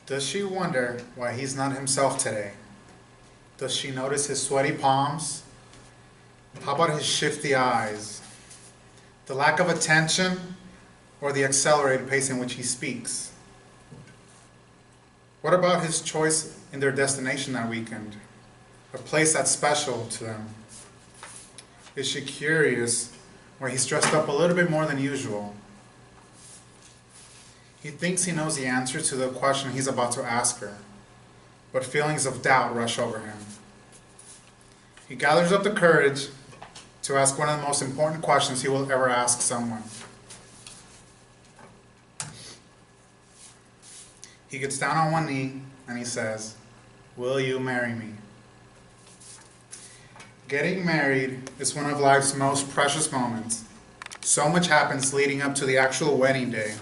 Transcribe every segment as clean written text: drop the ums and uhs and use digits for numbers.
Does she wonder why he's not himself today? Does she notice his sweaty palms? How about his shifty eyes? The lack of attention or the accelerated pace in which he speaks? What about his choice in their destination that weekend? A place that's special to them? Is she curious why he's dressed up a little bit more than usual? He thinks he knows the answer to the question he's about to ask her, but feelings of doubt rush over him. He gathers up the courage to ask one of the most important questions he will ever ask someone. He gets down on one knee and he says, "Will you marry me?" Getting married is one of life's most precious moments. So much happens leading up to the actual wedding day.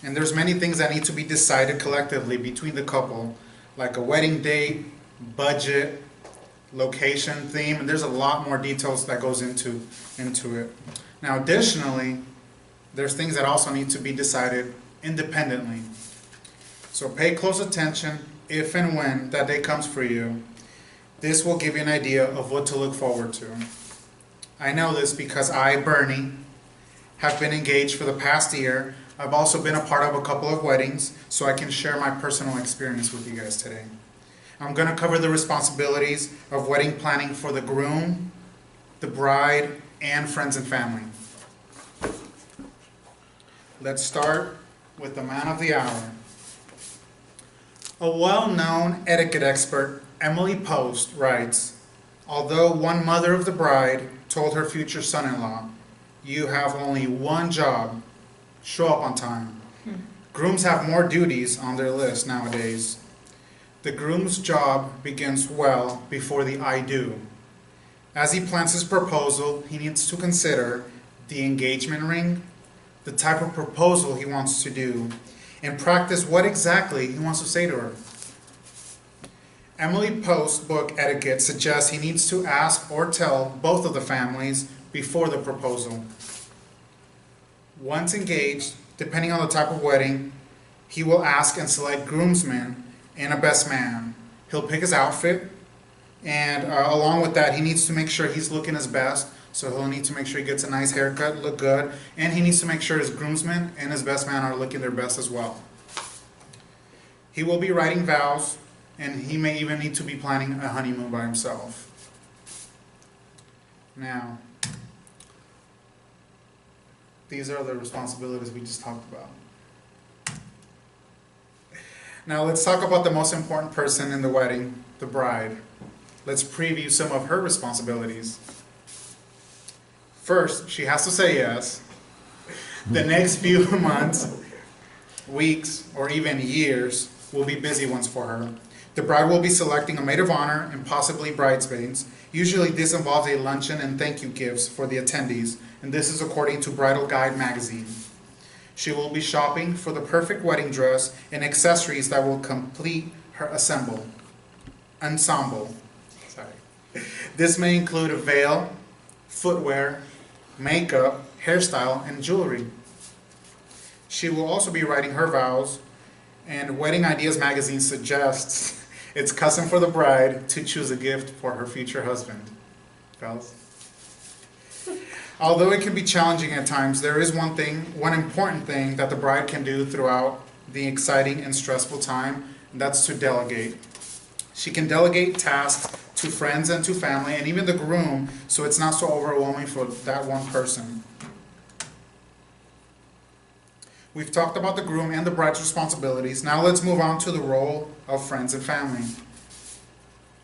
And there's many things that need to be decided collectively between the couple, like a wedding date, budget, location, theme, and there's a lot more details that goes into it. Now additionally, there's things that also need to be decided independently. So pay close attention if and when that day comes for you. This will give you an idea of what to look forward to. I know this because I, Bernie, have been engaged for the past year. I've also been a part of a couple of weddings, so I can share my personal experience with you guys today. I'm going to cover the responsibilities of wedding planning for the groom, the bride, and friends and family. Let's start with the man of the hour. A well-known etiquette expert, Emily Post, writes, although one mother of the bride told her future son-in-law, "You have only one job, show up on time." Grooms have more duties on their list nowadays. The groom's job begins well before the I do. As he plans his proposal, he needs to consider the engagement ring, the type of proposal he wants to do, and practice what exactly he wants to say to her. Emily Post's book Etiquette suggests he needs to ask or tell both of the families before the proposal. Once engaged, depending on the type of wedding, he will ask and select groomsmen and a best man. He'll pick his outfit, and along with that, he needs to make sure he's looking his best. So he'll need to make sure he gets a nice haircut, look good, and he needs to make sure his groomsmen and his best man are looking their best as well. He will be writing vows, and he may even need to be planning a honeymoon by himself. Now, these are the responsibilities we just talked about. Now let's talk about the most important person in the wedding, the bride. Let's preview some of her responsibilities. First, she has to say yes. The next few months, weeks, or even years will be busy ones for her. The bride will be selecting a maid of honor and possibly bridesmaids. Usually this involves a luncheon and thank you gifts for the attendees, and this is according to Bridal Guide magazine. She will be shopping for the perfect wedding dress and accessories that will complete her ensemble. This may include a veil, footwear, makeup, hairstyle, and jewelry. She will also be writing her vows, and Wedding Ideas magazine suggests it's custom for the bride to choose a gift for her future husband. Fellas? Although it can be challenging at times, there is one important thing that the bride can do throughout the exciting and stressful time, and that's to delegate. She can delegate tasks to friends and to family, and even the groom, so it's not so overwhelming for that one person. We've talked about the groom and the bride's responsibilities. Now let's move on to the role of friends and family.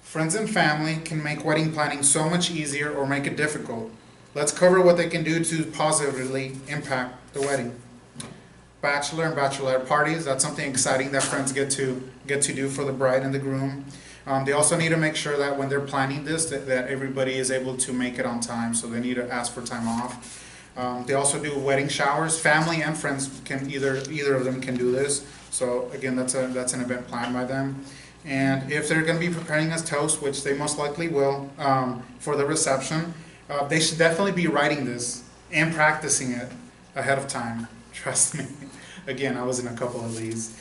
Friends and family can make wedding planning so much easier or make it difficult. Let's cover what they can do to positively impact the wedding. Bachelor and bachelorette parties, that's something exciting that friends get to do for the bride and the groom. They also need to make sure that when they're planning this, that everybody is able to make it on time, so they need to ask for time off. They also do wedding showers. Family and friends can either of them can do this. So again, that's an event planned by them. And if they're going to be preparing us toast, which they most likely will, for the reception, they should definitely be writing this and practicing it ahead of time. Trust me. Again, I was in a couple of these.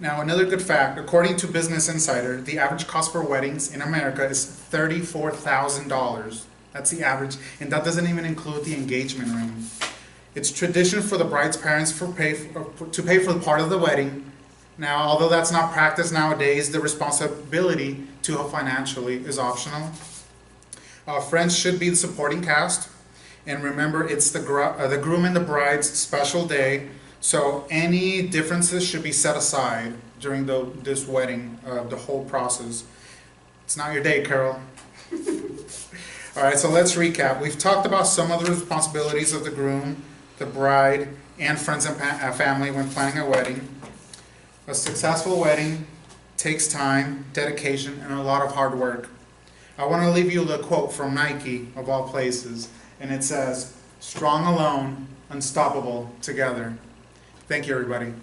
Now, another good fact, according to Business Insider, the average cost for weddings in America is $34,000. That's the average, and that doesn't even include the engagement ring. It's tradition for the bride's parents to pay for part of the wedding. Now, although that's not practiced nowadays, the responsibility to help financially is optional. Friends should be the supporting cast, and remember, it's the groom and the bride's special day, so any differences should be set aside during this wedding, the whole process. It's not your day, Carol. All right, so let's recap. We've talked about some of the responsibilities of the groom, the bride, and friends and family when planning a wedding. A successful wedding takes time, dedication, and a lot of hard work. I want to leave you with a quote from Nike, of all places, and it says, "Strong alone, unstoppable together." Thank you, everybody.